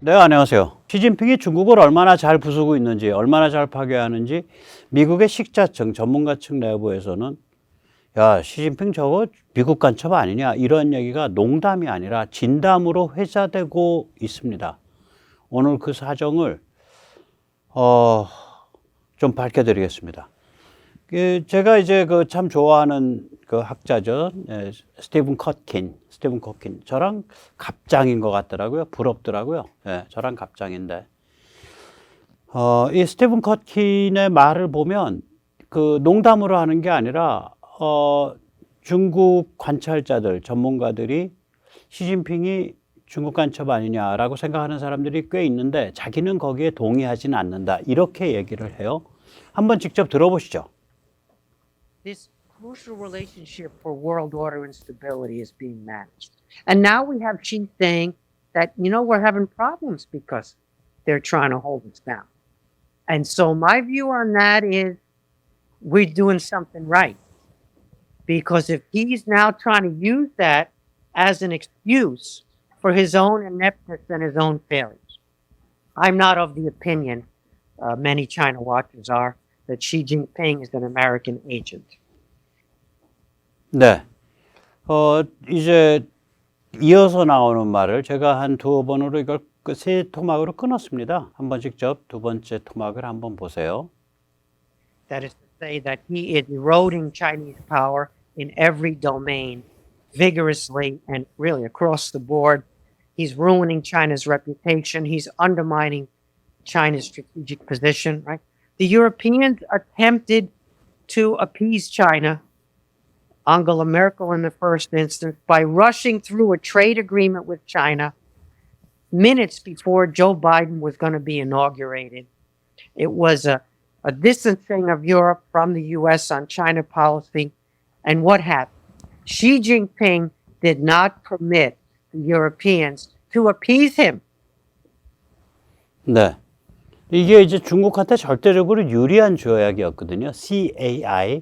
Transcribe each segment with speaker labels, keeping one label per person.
Speaker 1: 네, 안녕하세요. 시진핑이 중국을 얼마나 잘 부수고 있는지, 얼마나 잘 파괴하는지 미국의 식자층, 전문가층 내부에서는 야, 시진핑 저거 미국 간첩 아니냐 이런 얘기가 농담이 아니라 진담으로 회자되고 있습니다. 오늘 그 사정을 좀 밝혀드리겠습니다. 제가 이제 그 참 좋아하는 그 학자죠. 스티븐 커킨. 저랑 갑장인 것 같더라고요. 부럽더라고요. 저랑 갑장인데. 이 스티븐 커킨의 말을 보면 그 농담으로 하는 게 아니라, 중국 관찰자들, 전문가들이 시진핑이 중국 간첩 아니냐라고 생각하는 사람들이 꽤 있는데 자기는 거기에 동의하지는 않는다. 이렇게 얘기를 해요. 한번 직접 들어보시죠.
Speaker 2: This crucial relationship for world order and stability is being managed. And now we have Xi saying that, we're having problems because they're trying to hold us down. And so my view on that is we're doing something right. Because if he's now trying to use that as an excuse for his own ineptness and his own failures, I'm not of the opinion, many China watchers are, that Xi Jinping is an American agent.
Speaker 1: 네. 이제 이어서 나오는 말을 제가 한 두 번으로 이걸 세 토막으로 끊었습니다. 한번 직접 두 번째 토막을 한번 보세요.
Speaker 2: That is to say that he is eroding Chinese power in every domain vigorously and really across the board. He's ruining China's reputation. He's undermining China's strategic position, right? The Europeans attempted to appease China, Angela Merkel in the first instance, by rushing through a trade agreement with China minutes before Joe Biden was going to be inaugurated. It was a distancing of Europe from the U.S. on China policy. And what happened? Xi Jinping did not permit the Europeans to appease him.
Speaker 1: 네. 이게 이제 중국한테 절대적으로 유리한 조약이었거든요. CAI,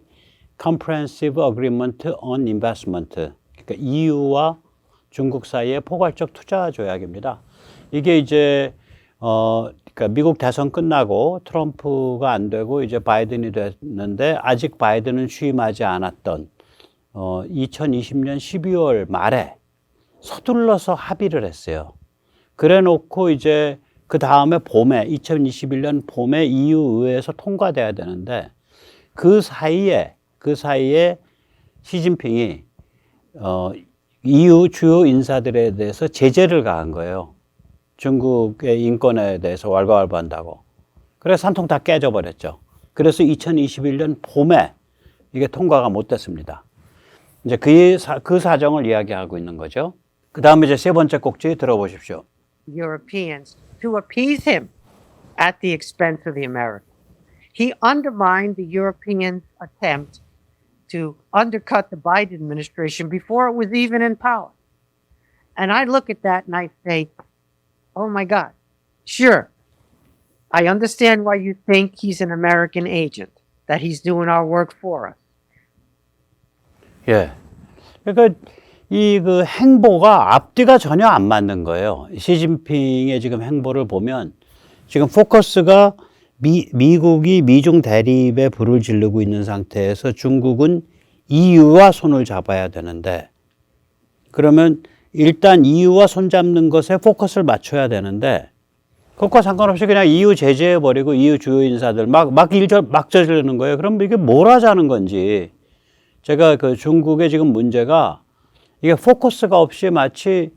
Speaker 1: Comprehensive Agreement on Investment. 그러니까 EU와 중국 사이의 포괄적 투자 조약입니다. 이게 이제 그러니까 미국 대선 끝나고 트럼프가 안 되고 이제 바이든이 됐는데 아직 바이든은 취임하지 않았던 2020년 12월 말에 서둘러서 합의를 했어요. 그래 놓고 이제 그 다음에 봄에 2021년 봄에 EU 의회에서 통과돼야 되는데 그 사이에 시진핑이 EU 주요 인사들에 대해서 제재를 가한 거예요. 중국의 인권에 대해서 왈가왈부한다고. 그래서 한 통 다 깨져버렸죠. 그래서 2021년 봄에 이게 통과가 못 됐습니다. 이제 그 사정을 이야기하고 있는 거죠. 그 다음에 이제 세 번째 꼭지 들어보십시오.
Speaker 2: Europeans to appease him at the expense of the Americans. He undermined the Europeans' attempt to undercut the Biden administration before it was even in power. And I look at that and I say, oh my God, sure, I understand why you think he's an American agent, that he's doing our work for us.
Speaker 1: 예. 그러니까 그 행보가 앞뒤가 전혀 안 맞는 거예요. 시진핑의 지금 행보를 보면 지금 포커스가 미국이 미중 대립에 불을 지르고 있는 상태에서 중국은 EU와 손을 잡아야 되는데 그러면 일단 EU와 손 잡는 것에 포커스를 맞춰야 되는데 그것과 상관없이 그냥 EU 제재해버리고 EU 주요 인사들 막 저지르는 거예요. 그럼 이게 뭘 하자는 건지. 제가 그 중국의 지금 문제가 이게 포커스가 없이 마치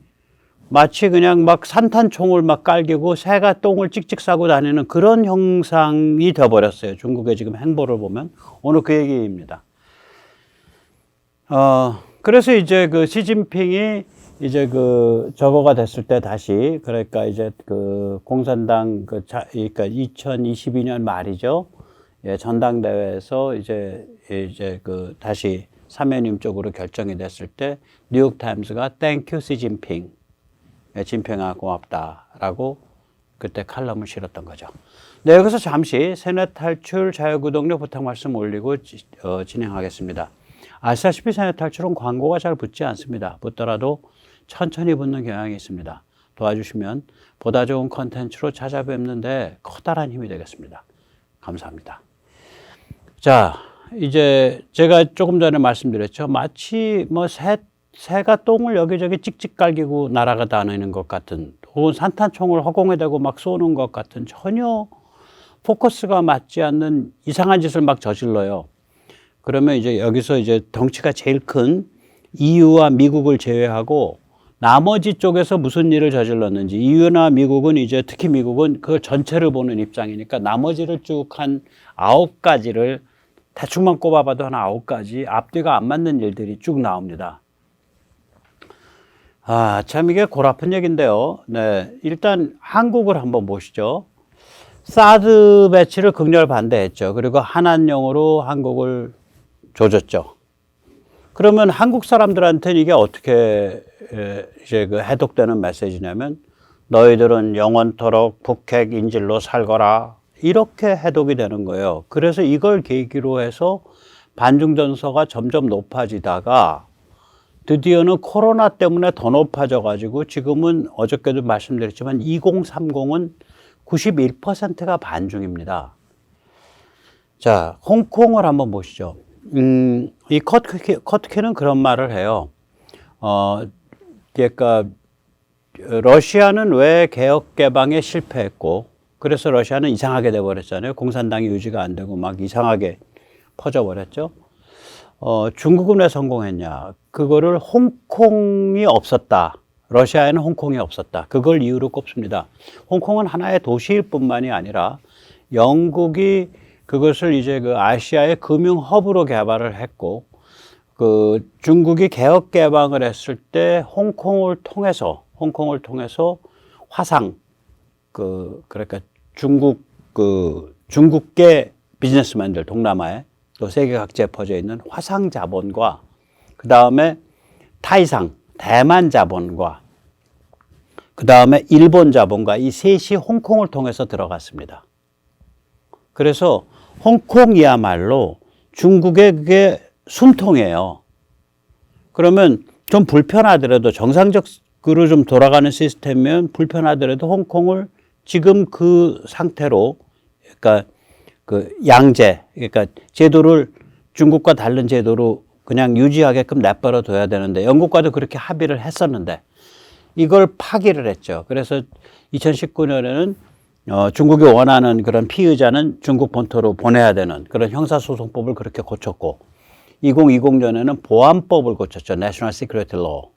Speaker 1: 그냥 막 산탄총을 막 깔기고 새가 똥을 찍찍 싸고 다니는 그런 형상이 되어버렸어요. 중국의 지금 행보를 보면. 오늘 그 얘기입니다. 그래서 이제 그 시진핑이 이제 그 저거가 됐을 때 다시 그러니까 이제 그 공산당 그러니까 2022년 말이죠. 예, 전당대회에서 이제 그 다시 사면임 쪽으로 결정이 됐을 때 뉴욕 타임스가 Thank you, 시진핑. 진평아 고맙다라고 그때 칼럼을 실었던 거죠. 네, 여기서 잠시 세뇌 탈출 자유구독료 부탁 말씀 올리고 진행하겠습니다. 아시다시피 세뇌 탈출은 광고가 잘 붙지 않습니다. 붙더라도 천천히 붙는 경향이 있습니다. 도와주시면 보다 좋은 컨텐츠로 찾아뵙는데 커다란 힘이 되겠습니다. 감사합니다. 자, 이제 제가 조금 전에 말씀드렸죠. 마치 뭐 새가 똥을 여기저기 찍찍 갈기고 날아다니는 것 같은, 혹은 산탄총을 허공에 대고 막 쏘는 것 같은, 전혀 포커스가 맞지 않는 이상한 짓을 막 저질러요. 그러면 이제 여기서 이제 덩치가 제일 큰 EU와 미국을 제외하고 나머지 쪽에서 무슨 일을 저질렀는지, EU나 미국은 이제 특히 미국은 그 전체를 보는 입장이니까 나머지를 쭉 한 9가지를 대충만 꼽아봐도 한 9가지 앞뒤가 안 맞는 일들이 쭉 나옵니다. 아, 참 이게 골아픈 얘기인데요. 네, 일단 한국을 한번 보시죠. 사드 배치를 극렬 반대했죠. 그리고 한한령으로 한국을 조졌죠. 그러면 한국 사람들한테는 이게 어떻게 이제 그 해독되는 메시지냐면, 너희들은 영원토록 북핵 인질로 살거라, 이렇게 해독이 되는 거예요. 그래서 이걸 계기로 해서 반중 전서가 점점 높아지다가 드디어는 코로나 때문에 더 높아져 가지고 지금은 어저께도 말씀드렸지만 2030은 91%가 반중입니다. 자, 홍콩을 한번 보시죠. 이 커트키는 그런 말을 해요. 그러니까 러시아는 왜 개혁 개방에 실패했고, 그래서 러시아는 이상하게 돼버렸잖아요. 공산당이 유지가 안 되고 막 이상하게 퍼져버렸죠. 중국은 왜 성공했냐? 그거를 홍콩이 없었다. 러시아에는 홍콩이 없었다. 그걸 이유로 꼽습니다. 홍콩은 하나의 도시일 뿐만이 아니라 영국이 그것을 이제 그 아시아의 금융 허브로 개발을 했고, 그 중국이 개혁 개방을 했을 때 홍콩을 통해서 화상, 그러니까 중국계 비즈니스맨들, 동남아에 또 세계 각지에 퍼져 있는 화상 자본과, 그 다음에 타이상, 대만 자본과, 그 다음에 일본 자본과, 이 셋이 홍콩을 통해서 들어갔습니다. 그래서 홍콩이야말로 중국의 그게 숨통이에요. 그러면 좀 불편하더라도, 정상적으로 좀 돌아가는 시스템이면 불편하더라도 홍콩을 지금 그 상태로, 그러니까 그 양제, 그러니까 제도를 중국과 다른 제도로 그냥 유지하게끔 내버려 둬야 되는데, 영국과도 그렇게 합의를 했었는데 이걸 파기를 했죠. 그래서 2019년에는 중국이 원하는 그런 피의자는 중국 본토로 보내야 되는 그런 형사소송법을 그렇게 고쳤고, 2020년에는 보안법을 고쳤죠. National Security Law.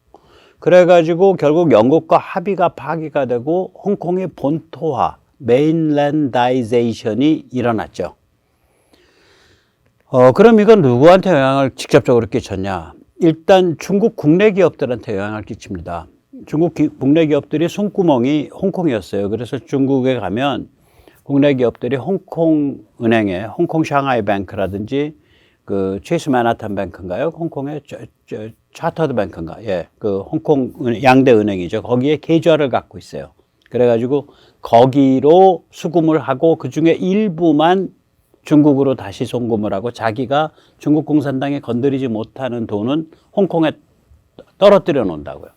Speaker 1: 그래가지고 결국 영국과 합의가 파기가 되고 홍콩의 본토화, 메인랜다이제이션이 일어났죠. 그럼 이건 누구한테 영향을 직접적으로 끼쳤냐? 일단 중국 국내 기업들한테 영향을 끼칩니다. 중국 국내 기업들이 손구멍이 홍콩이었어요. 그래서 중국에 가면 국내 기업들이 홍콩 은행에, 홍콩 샹하이 뱅크라든지 그 체이스 맨하탄 뱅크인가요? 홍콩의 차터드 뱅크인가? 예, 그 홍콩 양대 은행이죠. 거기에 계좌를 갖고 있어요. 그래가지고 거기로 수금을 하고 그 중에 일부만 중국으로 다시 송금을 하고, 자기가 중국 공산당이 건드리지 못하는 돈은 홍콩에 떨어뜨려 놓는다고요.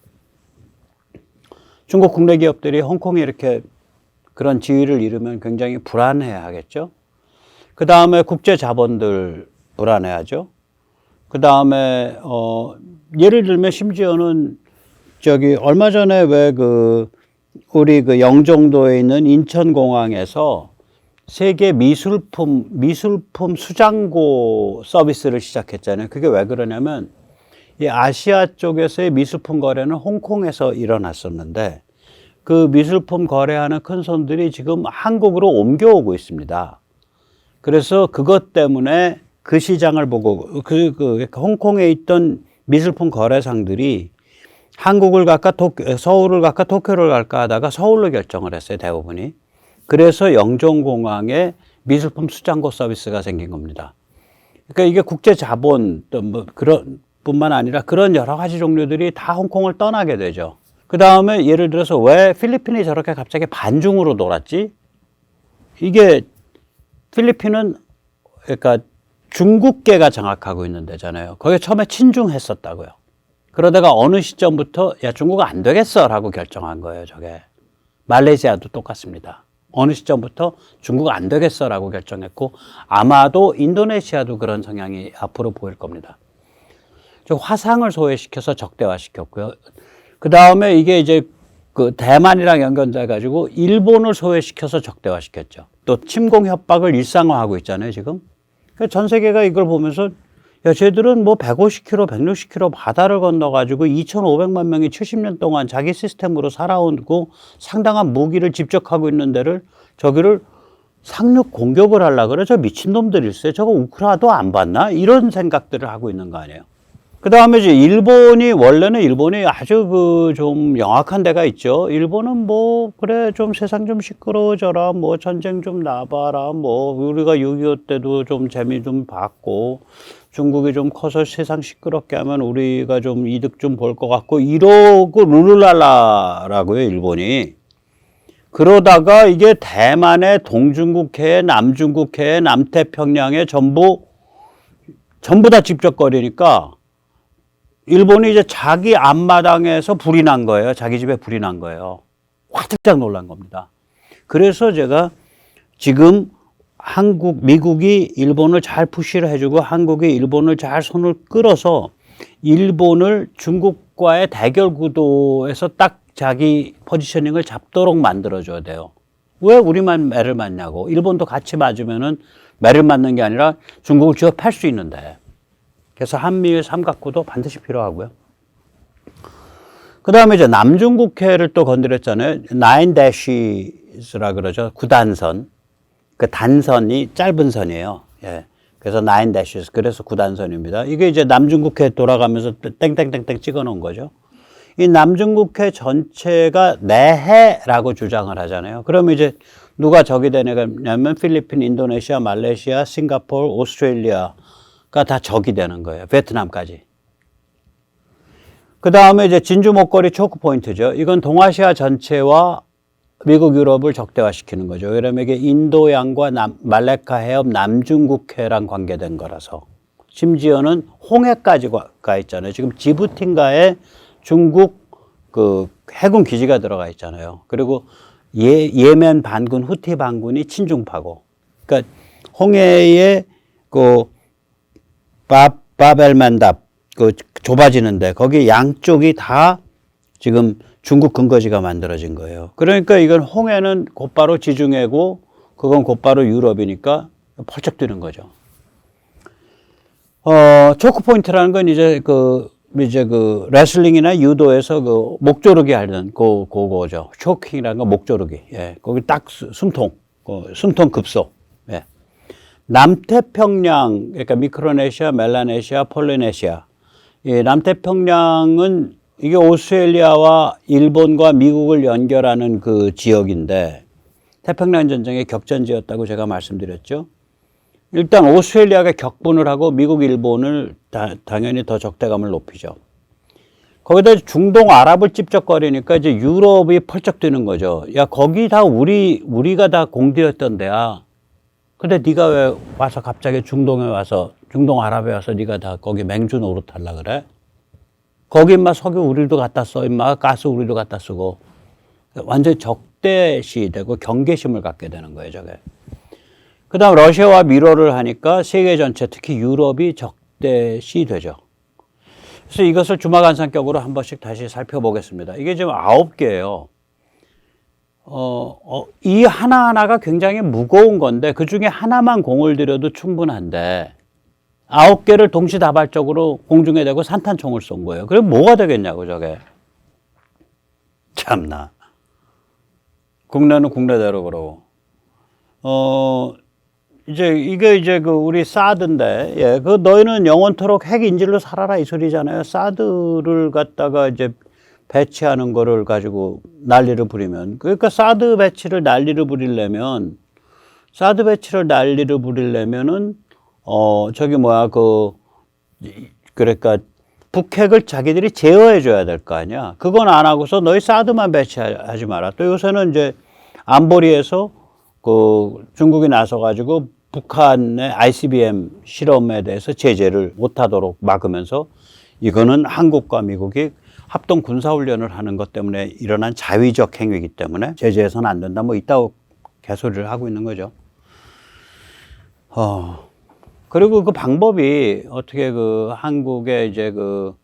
Speaker 1: 중국 국내 기업들이 홍콩에 이렇게 그런 지위를 잃으면 굉장히 불안해 하겠죠. 그 다음에 국제 자본들 불안해하죠. 그 다음에 예를 들면 심지어는 저기 얼마 전에 왜 우리 그 영종도에 있는 인천공항에서 세계 미술품 수장고 서비스를 시작했잖아요. 그게 왜 그러냐면, 이 아시아 쪽에서의 미술품 거래는 홍콩에서 일어났었는데, 그 미술품 거래하는 큰 손들이 지금 한국으로 옮겨오고 있습니다. 그래서 그것 때문에 그 시장을 보고 홍콩에 있던 미술품 거래상들이 한국을 갈까 서울을 갈까 도쿄를 갈까 하다가 서울로 결정을 했어요, 대부분이. 그래서 영종공항에 미술품 수장고 서비스가 생긴 겁니다. 그러니까 이게 국제 자본 뭐 그런 뿐만 아니라 그런 여러 가지 종류들이 다 홍콩을 떠나게 되죠. 그 다음에 예를 들어서 왜 필리핀이 저렇게 갑자기 반중으로 돌았지? 이게 필리핀은 그러니까 중국계가 장악하고 있는 데잖아요. 거기에 처음에 친중했었다고요. 그러다가 어느 시점부터 야, 중국 안 되겠어 라고 결정한 거예요, 저게. 말레이시아도 똑같습니다. 어느 시점부터 중국 안 되겠어 라고 결정했고, 아마도 인도네시아도 그런 성향이 앞으로 보일 겁니다. 화상을 소외시켜서 적대화시켰고요. 그 다음에 이게 이제 그 대만이랑 연결돼 가지고 일본을 소외시켜서 적대화시켰죠. 또 침공 협박을 일상화하고 있잖아요, 지금. 그러니까 전 세계가 이걸 보면서 야, 쟤들은 뭐 150km, 160km 바다를 건너가지고 2,500만 명이 70년 동안 자기 시스템으로 살아오고 상당한 무기를 집적하고 있는 데를 저기를 상륙 공격을 하려고 그래? 저 미친놈들일세? 저거 우크라도 안 봤나? 이런 생각들을 하고 있는 거 아니에요. 그 다음에 이제 원래는 일본이 아주 좀 영악한 데가 있죠. 일본은 뭐, 그래, 좀 세상 좀 시끄러워져라. 뭐, 전쟁 좀 나봐라. 뭐, 우리가 6.25 때도 좀 재미 좀 봤고, 중국이 좀 커서 세상 시끄럽게 하면 우리가 좀 이득 좀 볼 것 같고, 이러고 룰루랄라라고요, 일본이. 그러다가 이게 대만의 동중국해에 남중국해에 남태평양에 전부 다 집적거리니까 일본이 이제 자기 앞마당에서 불이 난 거예요. 자기 집에 불이 난 거예요. 화들짝 놀란 겁니다. 그래서 제가 지금 미국이 일본을 잘 푸시를 해주고 한국이 일본을 잘 손을 끌어서 일본을 중국과의 대결 구도에서 딱 자기 포지셔닝을 잡도록 만들어줘야 돼요. 왜 우리만 매를 맞냐고. 일본도 같이 맞으면은 매를 맞는 게 아니라 중국을 쥐어 팰 수 있는데. 그래서 한미일 삼각구도 반드시 필요하고요. 그 다음에 이제 남중국해를 또 건드렸잖아요. 9-라 그러죠. 9단선. 그 단선이 짧은 선이에요. 예. 그래서 9-. 그래서 9단선입니다. 이게 이제 남중국해 돌아가면서 땡땡땡땡 찍어 놓은 거죠. 이 남중국해 전체가 내해라고 주장을 하잖아요. 그러면 이제 누가 적이 되냐면 필리핀, 인도네시아, 말레이시아, 싱가포르, 오스트레일리아가 다 적이 되는 거예요. 베트남까지. 그 다음에 이제 진주 목걸이 초크 포인트죠. 이건 동아시아 전체와 미국, 유럽을 적대화시키는 거죠. 왜냐면 이게 인도양과 말레카 해협 남중국해랑 관계된 거라서. 심지어는 홍해까지 가 있잖아요. 지금 지부틴가에 중국 그 해군 기지가 들어가 있잖아요. 그리고 예멘 반군, 후티 반군이 친중파고. 그러니까 홍해의 그 바벨만답 그 좁아지는데 거기 양쪽이 다 지금 중국 근거지가 만들어진 거예요. 그러니까 이건 홍해는 곧바로 지중해고 그건 곧바로 유럽이니까 펄쩍 뛰는 거죠. 초크 포인트라는 건 이제 그 레슬링이나 유도에서 그 목조르기 하는 그거죠. 초킹이라는 건 목조르기. 예. 거기 딱 숨통 급소. 예. 남태평양, 그러니까 미크로네시아, 멜라네시아, 폴리네시아. 예, 남태평양은 이게 오스트레일리아와 일본과 미국을 연결하는 그 지역인데 태평양 전쟁의 격전지였다고 제가 말씀드렸죠. 일단 오스트레일리아가 격분을 하고 미국, 일본을 당연히 더 적대감을 높이죠. 거기다 중동 아랍을 찝쩍거리니까 이제 유럽이 펄쩍 뛰는 거죠. 야, 거기 다 우리가 다 공들였던 데야. 근데 네가 왜 와서 갑자기 중동 아랍에 와서 네가 다 거기 맹주 노릇하려 그래? 거기 인마 석유 우리도 갖다 써, 인마 가스 우리도 갖다 쓰고. 완전히 적대시 되고 경계심을 갖게 되는 거예요, 저게. 그 다음 러시아와 밀어를 하니까 세계 전체 특히 유럽이 적대시 되죠. 그래서 이것을 주마간상격으로 한 번씩 다시 살펴보겠습니다. 이게 지금 9개예요. 이 하나하나가 굉장히 무거운 건데 그 중에 하나만 공을 들여도 충분한데 9개를 동시다발적으로 공중에 대고 산탄총을 쏜 거예요. 그럼 뭐가 되겠냐고 저게. 참나. 국내는 국내대로 그러고. 이게 그 우리 사드인데, 예, 그 너희는 영원토록 핵 인질로 살아라 이 소리잖아요. 사드를 갖다가 이제 배치하는 거를 가지고 난리를 부리면. 그러니까 사드 배치를 난리를 부리려면은, 그러니까 북핵을 자기들이 제어해 줘야 될 거 아니야. 그건 안 하고서 너희 사드만 배치하지 마라. 또 요새는 이제 안보리에서 그 중국이 나서가지고 북한의 ICBM 실험에 대해서 제재를 못하도록 막으면서 이거는 한국과 미국이 합동 군사훈련을 하는 것 때문에 일어난 자위적 행위이기 때문에 제재해서는 안 된다. 뭐 이따고 개소리를 하고 있는 거죠. 그리고 그 방법이 어떻게 그 한국의 이제 그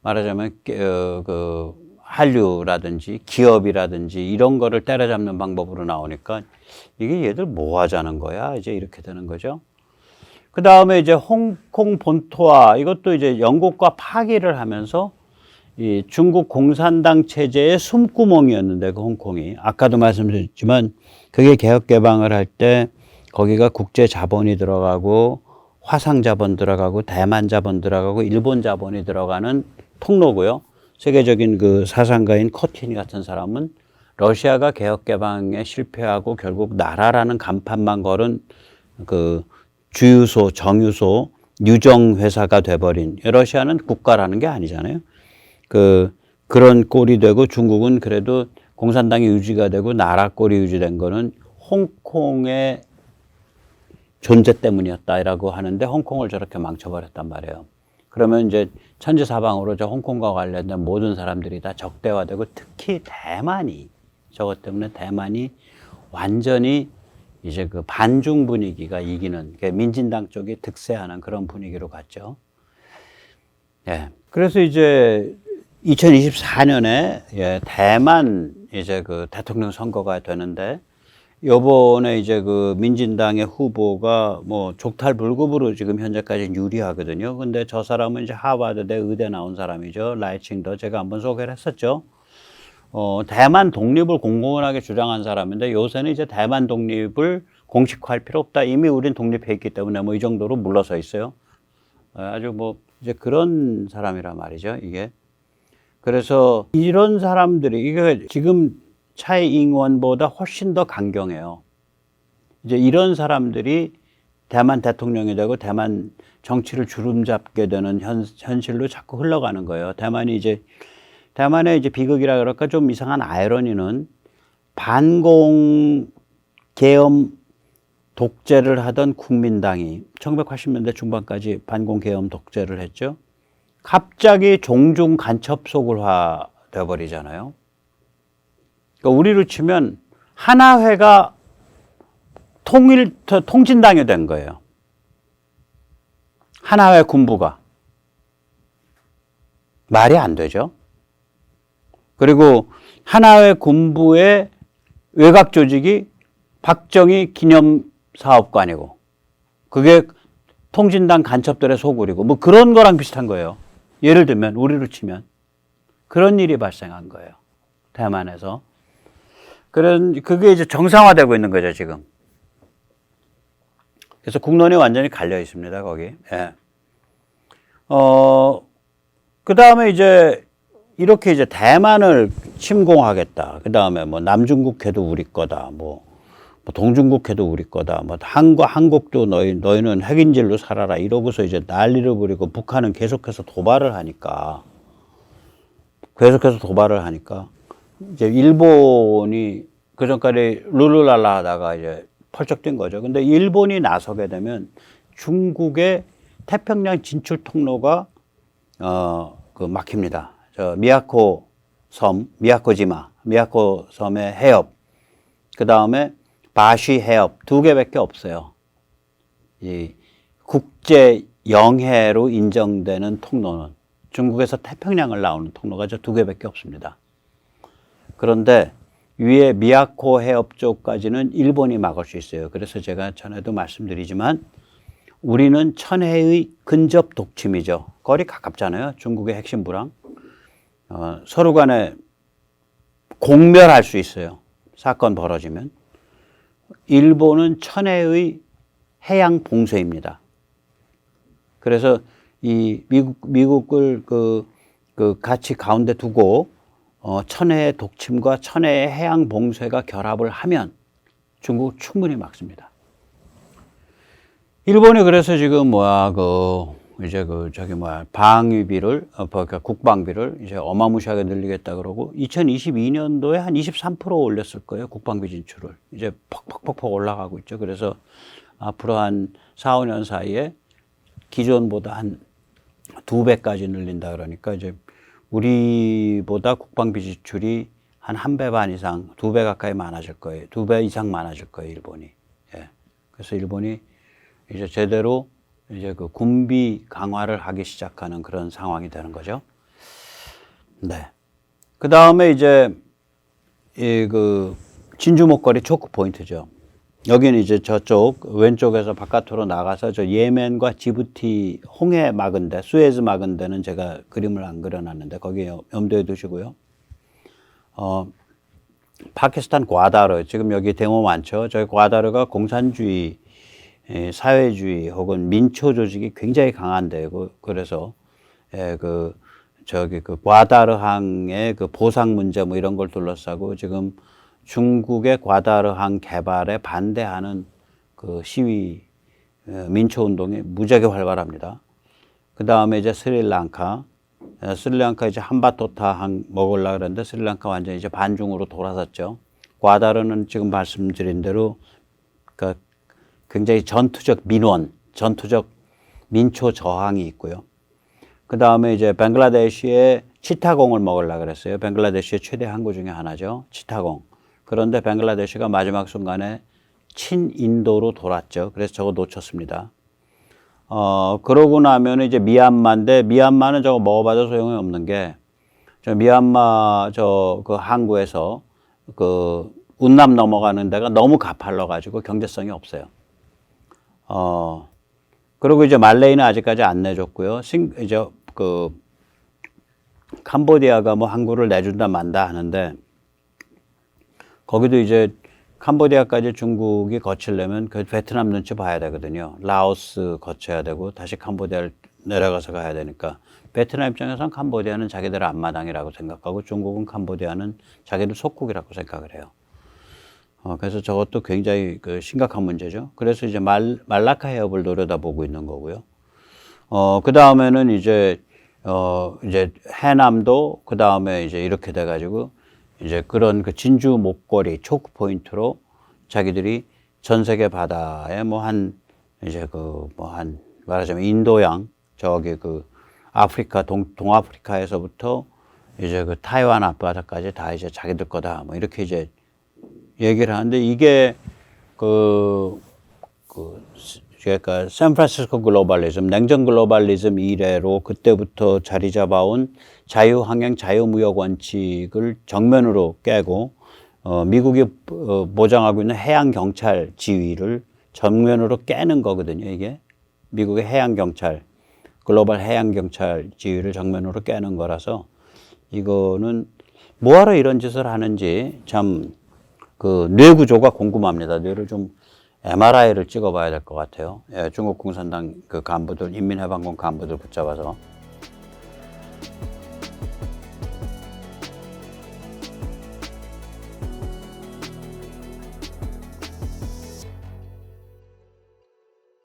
Speaker 1: 말하자면 그 한류라든지 기업이라든지 이런 거를 때려잡는 방법으로 나오니까 이게 얘들 뭐 하자는 거야? 이제 이렇게 되는 거죠. 그 다음에 이제 홍콩 본토화 이것도 이제 영국과 파기를 하면서 이 중국 공산당 체제의 숨구멍이었는데 그 홍콩이 아까도 말씀드렸지만 그게 개혁 개방을 할 때 거기가 국제 자본이 들어가고 화상 자본 들어가고 대만 자본 들어가고 일본 자본이 들어가는 통로고요. 세계적인 그 사상가인 커티니 같은 사람은 러시아가 개혁 개방에 실패하고 결국 나라라는 간판만 걸은 그 주유소, 정유소, 유정 회사가 돼버린 러시아는 국가라는 게 아니잖아요. 그런 꼴이 되고 중국은 그래도 공산당이 유지가 되고 나라 꼴이 유지된 거는 홍콩의 존재 때문이었다라고 하는데 홍콩을 저렇게 망쳐버렸단 말이에요. 그러면 이제 천지사방으로 저 홍콩과 관련된 모든 사람들이 다 적대화되고 특히 대만이 저것 때문에 대만이 완전히 이제 그 반중 분위기가 이기는 민진당 쪽이 득세하는 그런 분위기로 갔죠. 예. 그래서 이제 2024년에 대만 이제 그 대통령 선거가 되는데 요번에 이제 그 민진당의 후보가 뭐 족탈불급으로 지금 현재까지는 유리하거든요. 근데 저 사람은 이제 하버드대 의대 나온 사람이죠. 라이칭더 제가 한번 소개를 했었죠. 대만 독립을 공공연하게 주장한 사람인데 요새는 이제 대만 독립을 공식화할 필요 없다. 이미 우린 독립해 있기 때문에 뭐 이 정도로 물러서 있어요. 아주 뭐 이제 그런 사람이란 말이죠. 이게. 그래서 이런 사람들이 이게 지금 차이 잉원보다 훨씬 더 강경해요. 이제 이런 사람들이 대만 대통령이 되고 대만 정치를 주름잡게 되는 현실로 자꾸 흘러가는 거예요. 대만의 이제 비극이라 그럴까 좀 이상한 아이러니는 반공 계엄 독재를 하던 국민당이 1980년대 중반까지 반공 계엄 독재를 했죠. 갑자기 종중 간첩 소굴화 되어버리잖아요. 그러니까 우리로 치면 하나회가 통진당이 된 거예요. 하나회 군부가. 말이 안 되죠. 그리고 하나회 군부의 외곽 조직이 박정희 기념사업관이고 그게 통진당 간첩들의 소굴이고 뭐 그런 거랑 비슷한 거예요. 예를 들면 우리로 치면 그런 일이 발생한 거예요. 대만에서. 그게 이제 정상화되고 있는 거죠, 지금. 그래서 국론이 완전히 갈려 있습니다, 거기. 예. 그 다음에 이제 이렇게 이제 대만을 침공하겠다. 그 다음에 뭐 남중국해도 우리 거다. 뭐 동중국해도 우리 거다. 뭐 한국도 너희는 핵인질로 살아라. 이러고서 이제 난리를 부리고 북한은 계속해서 도발을 하니까 이제 일본이 그전까지 룰루랄라 하다가 이제 펄쩍 뛴 거죠. 근데 일본이 나서게 되면 중국의 태평양 진출 통로가 막힙니다. 저 미야코 섬의 해협, 그 다음에 바시 해협 2개밖에 없어요. 이 국제 영해로 인정되는 통로는 중국에서 태평양을 나오는 통로가 저 2개밖에 없습니다. 그런데 위에 미야코 해협 쪽까지는 일본이 막을 수 있어요. 그래서 제가 전에도 말씀드리지만 우리는 천혜의 근접 독침이죠. 거리 가깝잖아요. 중국의 핵심부랑. 서로 간에 공멸할 수 있어요. 사건 벌어지면. 일본은 천혜의 해양 봉쇄입니다. 그래서 이 미국을 같이 가운데 두고 천혜의 독침과 천혜의 해양 봉쇄가 결합을 하면 중국을 충분히 막습니다. 일본이 그래서 지금 방위비를 그러니까 국방비를 이제 어마무시하게 늘리겠다 그러고 2022년도에 한 23% 올렸을 거예요. 국방비 진출을. 이제 퍽퍽퍽퍽 올라가고 있죠. 그래서 앞으로 한 4, 5년 사이에 기존보다 한 2배까지 늘린다 그러니까 이제 우리보다 국방비 지출이 한 배 반 이상, 2배 가까이 많아질 거예요. 2배 이상 많아질 거예요, 일본이. 예. 그래서 일본이 이제 제대로 이제 그 군비 강화를 하기 시작하는 그런 상황이 되는 거죠. 네. 그 다음에 이제 이 그 진주 목걸이 초크 포인트죠. 여기는 이제 저쪽 왼쪽에서 바깥으로 나가서 저 예멘과 지부티 홍해 막은데 수에즈 막은데는 제가 그림을 안 그려놨는데 거기 염두에 두시고요. 파키스탄 과다르 지금 여기 데모 많죠. 저희 과다르가 공산주의, 사회주의 혹은 민초 조직이 굉장히 강한데 그래서 그 저기 그 과다르항의 그 보상 문제 뭐 이런 걸 둘러싸고 지금 중국의 과다르항 개발에 반대하는 그 시위 민초 운동이 무지하게 활발합니다. 그 다음에 이제 스리랑카 이제 한바토타항 먹으려고 그랬는데 스리랑카 완전히 이제 반중으로 돌아섰죠. 과다르는 지금 말씀드린 대로 그러니까 굉장히 전투적 민원, 전투적 민초 저항이 있고요. 그 다음에 이제 벵글라데시의 치타공을 먹으려고 그랬어요. 벵글라데시의 최대 항구 중에 하나죠. 치타공. 그런데 벵글라데시가 마지막 순간에 친인도로 돌았죠. 그래서 저거 놓쳤습니다. 그러고 나면 이제 미얀마인데 미얀마는 저거 먹어봐도 소용이 없는 게 저 미얀마 저 그 항구에서 그 운남 넘어가는 데가 너무 가팔러 가지고 경제성이 없어요. 그리고 이제 말레이는 아직까지 안 내줬고요. 이제 그 캄보디아가 뭐 항구를 내준다 만다 하는데 거기도 이제 캄보디아까지 중국이 거치려면 그 베트남 눈치 봐야 되거든요. 라오스 거쳐야 되고 다시 캄보디아를 내려가서 가야 되니까 베트남 입장에서는 캄보디아는 자기들 앞마당이라고 생각하고 중국은 캄보디아는 자기들 속국이라고 생각을 해요. 그래서 저것도 굉장히 그 심각한 문제죠. 그래서 이제 말라카 해협을 노려다보고 있는 거고요. 그 다음에는 이제 해남도 그 다음에 이제 이렇게 돼가지고 이제 그런 그 진주 목걸이 초크 포인트로 자기들이 전 세계 바다에 뭐 한 이제 그 뭐 한 말하자면 인도양 저기 그 아프리카 동아프리카에서부터 이제 그 타이완 앞바다까지 다 이제 자기들 거다 뭐 이렇게 이제 얘기를 하는데 이게 그러니까 샌프란시스코 글로벌리즘, 냉전 글로벌리즘 이래로 그때부터 자리 잡아온 자유항행, 자유무역 원칙을 정면으로 깨고 미국이 보장하고 있는 해양경찰 지위를 정면으로 깨는 거거든요. 이게 미국의 해양경찰, 글로벌 해양경찰 지위를 정면으로 깨는 거라서 이거는 뭐하러 이런 짓을 하는지 참 그 뇌 구조가 궁금합니다. 뇌를 좀 MRI를 찍어봐야 될 것 같아요. 예, 중국 공산당 그 간부들, 인민해방군 간부들 붙잡아서.